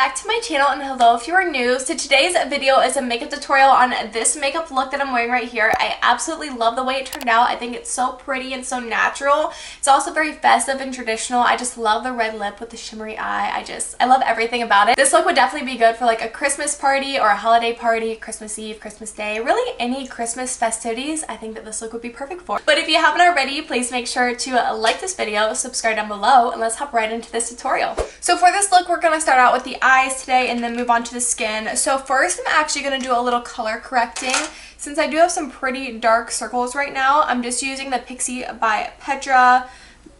back to my channel, and hello if you are new. So today's video is a makeup tutorial on this makeup look that I'm wearing right here. I absolutely love the way it turned out. I think it's so pretty and so natural. It's also very festive and traditional. I just love the red lip with the shimmery eye. I love everything about it. This look would definitely be good for like a Christmas party or a holiday party, Christmas Eve, Christmas Day, really any Christmas festivities. I think that this look would be perfect for. But if you haven't already, please make sure to like this video, subscribe down below, and let's hop right into this tutorial. So for this look, we're going to start out with the eyes today and then move on to the skin. So first, I'm actually going to do a little color correcting. Since I do have some pretty dark circles right now, I'm just using the Pixi by Petra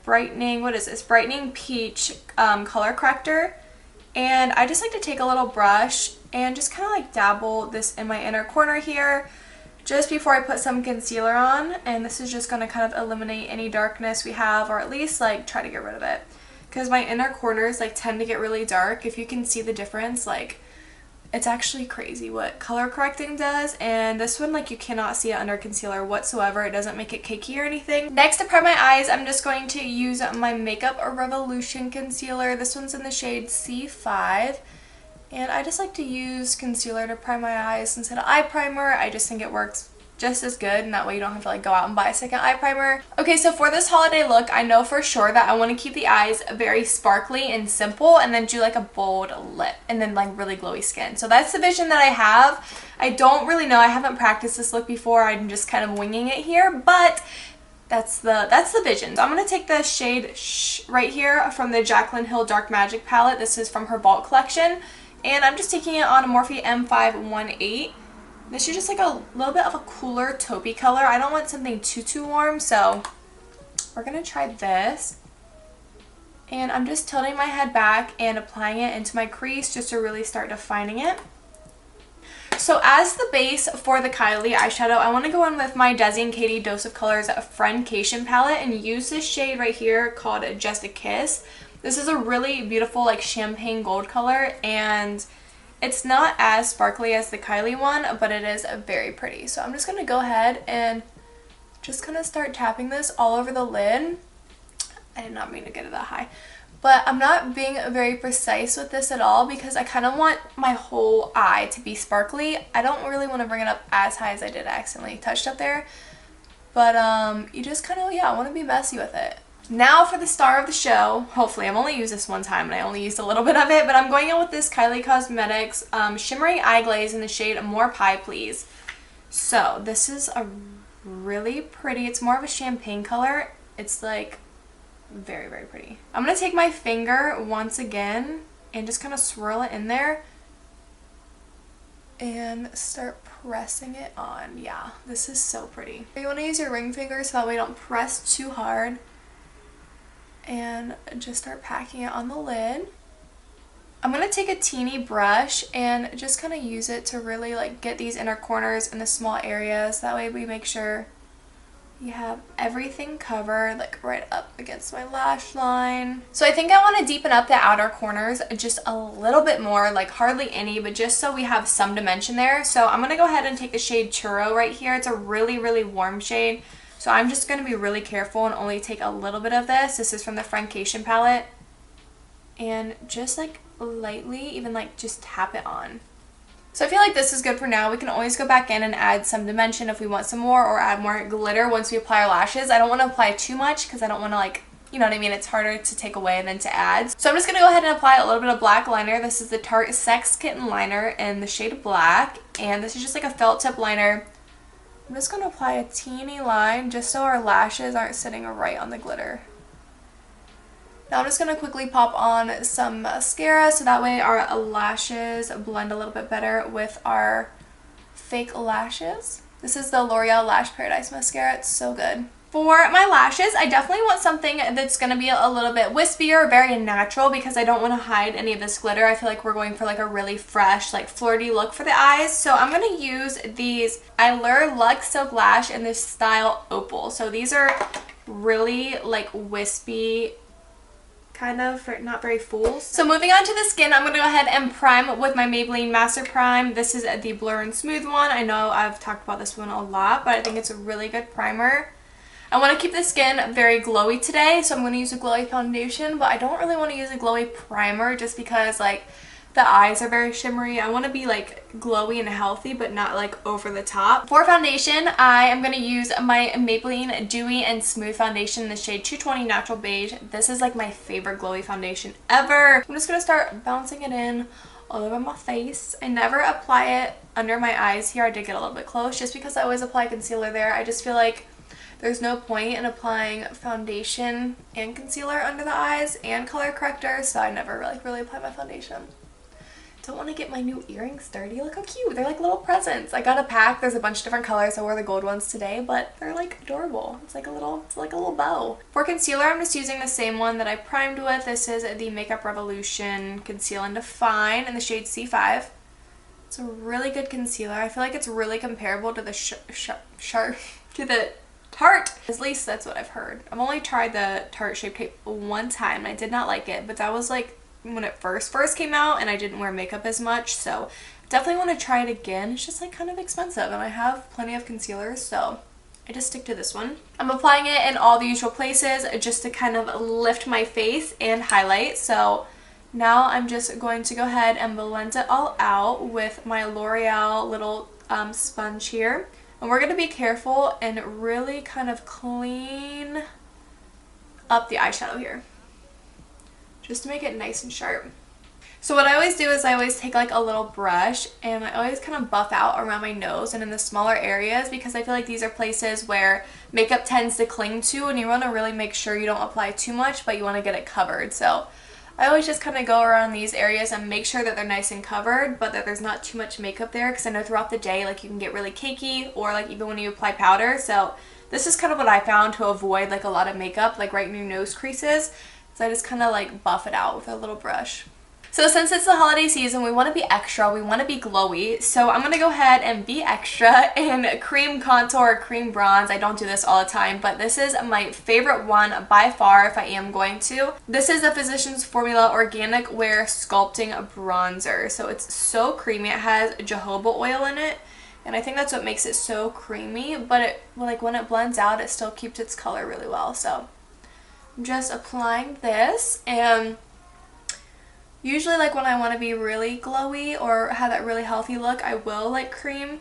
Brightening, what is this? Brightening Peach color corrector. And I just like to take a little brush and just kind of like dabble this in my inner corner here just before I put some concealer on. And this is just going to kind of eliminate any darkness we have, or at least like try to get rid of it. Because my inner corners like tend to get really dark. If you can see the difference, like it's actually crazy what color correcting does. And this one, like, you cannot see it under concealer whatsoever. It doesn't make it cakey or anything. Next, to prime my eyes, I'm just going to use my Makeup Revolution concealer. This one's in the shade C5. And I just like to use concealer to prime my eyes instead of eye primer. I just think it works just as good, and that way you don't have to like go out and buy a second eye primer. Okay, so for this holiday look, I know for sure that I want to keep the eyes very sparkly and simple, and then do like a bold lip and then like really glowy skin. So that's the vision that I have. I don't really know, I haven't practiced this look before. I'm just kind of winging it here, but that's the vision. So I'm going to take the shade right here from the Jaclyn Hill Dark Magic palette. This is from her Vault collection, and I'm just taking it on a Morphe M518. This is just like a little bit of a cooler taupey color. I don't want something too warm, so we're going to try this. And I'm just tilting my head back and applying it into my crease just to really start defining it. So as the base for the Kylie eyeshadow, I want to go in with my Desi and Katy Dose of Colors Friendcation palette and use this shade right here called Just a Kiss. This is a really beautiful like champagne gold color, and it's not as sparkly as the Kylie one, but it is very pretty. So I'm just going to go ahead and just kind of start tapping this all over the lid. I did not mean to get it that high. But I'm not being very precise with this at all because I kind of want my whole eye to be sparkly. I don't really want to bring it up as high as I did accidentally touched up there. But you just kind of, yeah, want to be messy with it. Now for the star of the show. Hopefully, I've only used this one time and I only used a little bit of it, but I'm going in with this Kylie Cosmetics Shimmering Eye Glaze in the shade More Pie Please. So this is a really pretty, it's more of a champagne color. It's like very pretty. I'm going to take my finger once again and just kind of swirl it in there and start pressing it on. Yeah, this is so pretty. You want to use your ring finger so that way you don't press too hard. And just start packing it on the lid. I'm going to take a teeny brush and just kind of use it to really like get these inner corners in the small areas. That way we make sure you have everything covered like right up against my lash line. So I think I want to deepen up the outer corners just a little bit more, like hardly any, but just so we have some dimension there. So I'm going to go ahead and take the shade Churro right here. It's a really warm shade. So I'm just going to be really careful and only take a little bit of this. This is from the Friendcation palette. And just like lightly, even like just tap it on. So I feel like this is good for now. We can always go back in and add some dimension if we want some more, or add more glitter once we apply our lashes. I don't want to apply too much because I don't want to like, you know what I mean? It's harder to take away than to add. So I'm just going to go ahead and apply a little bit of black liner. This is the Tarte Sex Kitten liner in the shade Black. And this is just like a felt tip liner. I'm just going to apply a teeny line just so our lashes aren't sitting right on the glitter. Now I'm just going to quickly pop on some mascara so that way our lashes blend a little bit better with our fake lashes. This is the L'Oreal Lash Paradise mascara. It's so good. For my lashes, I definitely want something that's going to be a little bit wispier, very natural, because I don't want to hide any of this glitter. I feel like we're going for like a really fresh, like flirty look for the eyes. So I'm going to use these Eyelure Luxe Silk Lash in this style Opal. So these are really like wispy, kind of, not very full. So moving on to the skin, I'm going to go ahead and prime with my Maybelline Master Prime. This is the Blur and Smooth one. I know I've talked about this one a lot, but I think it's a really good primer. I want to keep the skin very glowy today, so I'm going to use a glowy foundation, but I don't really want to use a glowy primer just because, like, The eyes are very shimmery. I want to be like glowy and healthy, but not like over the top. For foundation, I am going to use my Maybelline Dewy and Smooth Foundation in the shade 220 Natural Beige. This is like my favorite glowy foundation ever. I'm just going to start bouncing it in all over my face. I never apply it under my eyes here. I did get a little bit close just because I always apply concealer there. I just feel like there's no point in applying foundation and concealer under the eyes and color corrector, so I never really apply my foundation. Don't want to get my new earrings dirty. Look how cute. They're like little presents. I got a pack. There's a bunch of different colors. I wore the gold ones today, but they're like adorable. It's like a little bow. For concealer, I'm just using the same one that I primed with. This is the Makeup Revolution Conceal and Define in the shade C5. It's a really good concealer. I feel like it's really comparable to the Tarte. At least that's what I've heard. I've only tried the Tarte Shape Tape one time. I did not like it, but that was like when it first came out and I didn't wear makeup as much, so definitely want to try it again. It's just like kind of expensive and I have plenty of concealers, so I just stick to this one. I'm applying it in all the usual places just to kind of lift my face and highlight. So now I'm just going to go ahead and blend it all out with my L'Oreal little sponge here. And we're going to be careful and really kind of clean up the eyeshadow here, just to make it nice and sharp. So what I always do is I always take like a little brush and I always kind of buff out around my nose and in the smaller areas, because I feel like these are places where makeup tends to cling to and you want to really make sure you don't apply too much, but you want to get it covered. So I always just kind of go around these areas and make sure that they're nice and covered, but that there's not too much makeup there, because I know throughout the day like you can get really cakey, or like even when you apply powder. So this is kind of what I found to avoid like a lot of makeup like right in your nose creases. So I just kind of like buff it out with a little brush. So since it's the holiday season, we want to be extra, we want to be glowy. So I'm going to go ahead and be extra and cream contour, cream bronze. I don't do this all the time, but this is my favorite one by far if I am going to. This is the Physicians Formula Organic Wear Sculpting Bronzer. So it's so creamy. It has jojoba oil in it, and I think that's what makes it so creamy, but it, like when it blends out, it still keeps its color really well. So I'm just applying this, and usually like when I want to be really glowy or have that really healthy look, I will like cream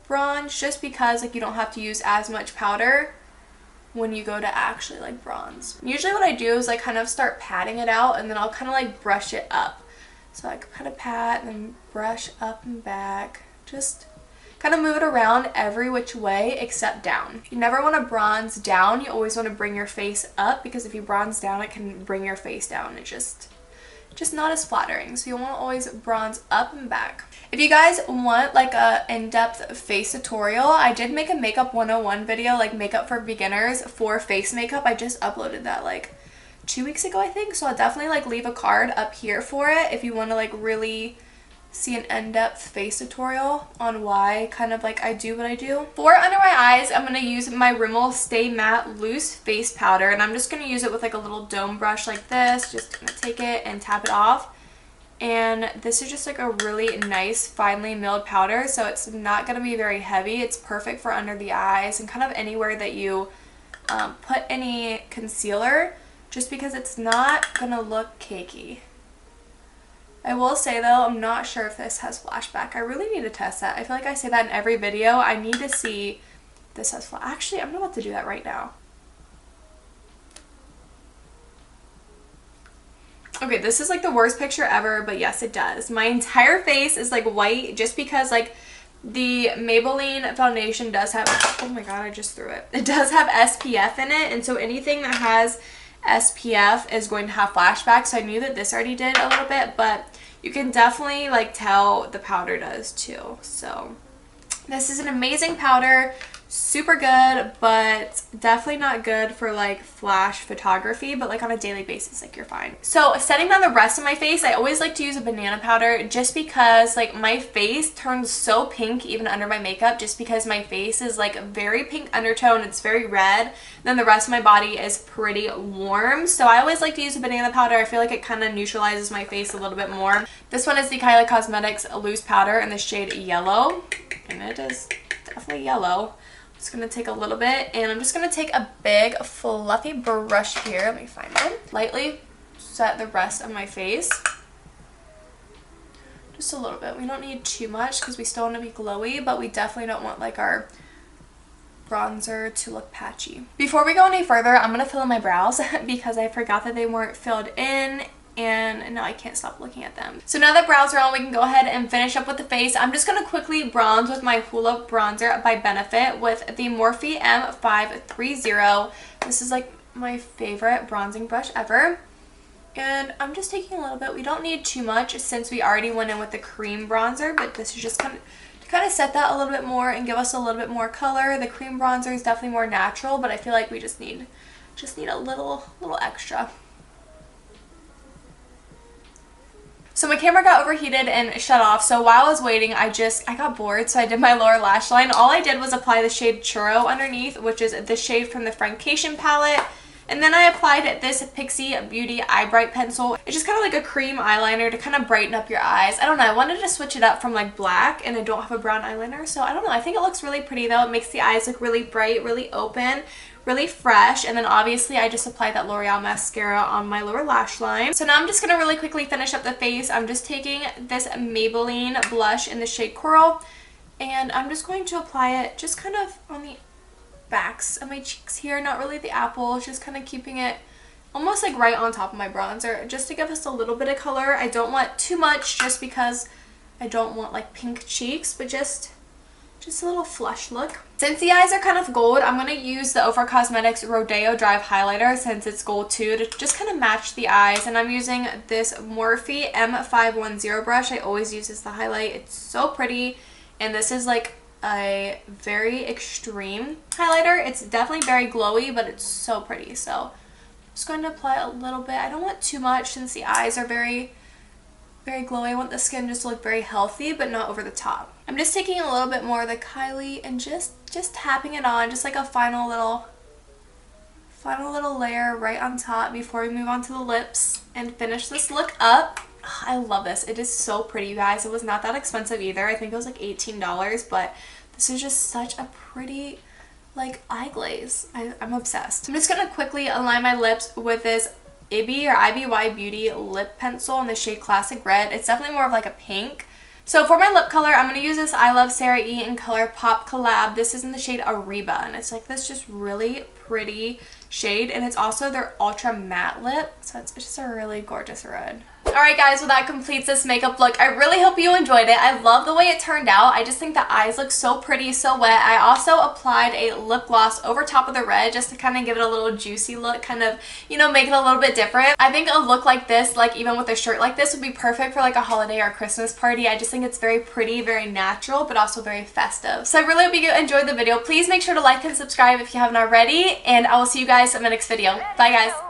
bronze, just because like you don't have to use as much powder when you go to actually like bronze. Usually what I do is like kind of start patting it out, and then I'll kind of like brush it up. So I kind of pat and then brush up and back, just kind of move it around every which way except down. You never want to bronze down. You always want to bring your face up, because if you bronze down, it can bring your face down. It's just not as flattering. So you want to always bronze up and back. If you guys want like a in-depth face tutorial, I did make a makeup 101 video, like makeup for beginners for face makeup. I just uploaded that like 2 weeks ago, I think. So I'll definitely like leave a card up here for it if you want to like really see an in-depth face tutorial on why kind of like I do what I do. For under my eyes, I'm going to use my Rimmel Stay Matte Loose Face Powder, and I'm just going to use it with like a little dome brush like this. Just going to take it and tap it off. And this is just like a really nice finely milled powder, so it's not going to be very heavy. It's perfect for under the eyes and kind of anywhere that you put any concealer, just because it's not going to look cakey. I will say though, I'm not sure if this has flashback. I really need to test that. I feel like I say that in every video. I need to see if this has flash. Actually, I'm about to do that right now. Okay, this is like the worst picture ever, but yes, it does. My entire face is like white, just because like the Maybelline foundation does have, oh my god, I just threw it. It does have SPF in it, and so anything that has SPF is going to have flashback. So I knew that this already did a little bit, but you can definitely like tell the powder does too. So this is an amazing powder, super good, but definitely not good for like flash photography, but like on a daily basis, like you're fine. So setting down the rest of my face, I always like to use a banana powder, just because like my face turns so pink even under my makeup, just because my face is like a very pink undertone. It's very red. Then the rest of my body is pretty warm. So I always like to use a banana powder. I feel like it kind of neutralizes my face a little bit more. This one is the Kylie Cosmetics Loose Powder in the shade Yellow, and it is definitely yellow. Just going to take a little bit, and I'm just going to take a big fluffy brush here. Let me find one. Lightly set the rest of my face. Just a little bit. We don't need too much because we still want to be glowy, but we definitely don't want like our bronzer to look patchy. Before we go any further, I'm going to fill in my brows because I forgot that they weren't filled in and now I can't stop looking at them. So now that brows are on, we can go ahead and finish up with the face. I'm just going to quickly bronze with my Hoola bronzer by Benefit with the Morphe M530. This is like my favorite bronzing brush ever. And I'm just taking a little bit. We don't need too much since we already went in with the cream bronzer, but this is just kind of set that a little bit more and give us a little bit more color. The cream bronzer is definitely more natural, but I feel like we just need a little extra. So my camera got overheated and shut off, so while I was waiting, I got bored, so I did my lower lash line. All I did was apply the shade Churro underneath, which is the shade from the Friendcation palette. And then I applied this Pixi Beauty Eye Bright pencil. It's just kind of like a cream eyeliner to kind of brighten up your eyes. I don't know, I wanted to switch it up from like black, and I don't have a brown eyeliner, so I don't know. I think it looks really pretty though. It makes the eyes look really bright, really open, really fresh. And then obviously I just applied that L'Oreal mascara on my lower lash line. So now I'm just going to really quickly finish up the face. I'm just taking this Maybelline blush in the shade Coral, and I'm just going to apply it just kind of on the backs of my cheeks here, not really the apples, just kind of keeping it almost like right on top of my bronzer just to give us a little bit of color. I don't want too much just because I don't want like pink cheeks, but just a little flush look. Since the eyes are kind of gold, I'm going to use the Ofra Cosmetics Rodeo Drive Highlighter since it's gold too to just kind of match the eyes. And I'm using this Morphe M510 brush I always use as the highlight. It's so pretty, and this is like a very extreme highlighter. It's definitely very glowy, but it's so pretty. So I'm just going to apply a little bit. I don't want too much since the eyes are very glowy. I want the skin just to look very healthy, but not over the top. I'm just taking a little bit more of the Kylie and just tapping it on, just like a final little layer right on top before we move on to the lips and finish this look up. I love this. It is so pretty, you guys. It was not that expensive either. I think it was like $18, but this is just such a pretty like eye glaze. I'm obsessed. I'm just going to quickly align my lips with this IBY Beauty lip pencil in the shade Classic Red. It's definitely more of like a pink. So for my lip color, I'm going to use this ILUVSARAHI in ColourPop collab. This is in the shade Ariba, and it's like this just really pretty shade, and it's also their ultra matte lip, so it's just a really gorgeous red. Alright guys, well that completes this makeup look. I really hope you enjoyed it. I love the way it turned out. I just think the eyes look so pretty, so wet. I also applied a lip gloss over top of the red just to kind of give it a little juicy look, kind of, you know, make it a little bit different. I think a look like this, like even with a shirt like this, would be perfect for like a holiday or Christmas party. I just think it's very pretty, very natural, but also very festive. So I really hope you enjoyed the video. Please make sure to like and subscribe if you haven't already, and I will see you guys in the next video. Bye guys!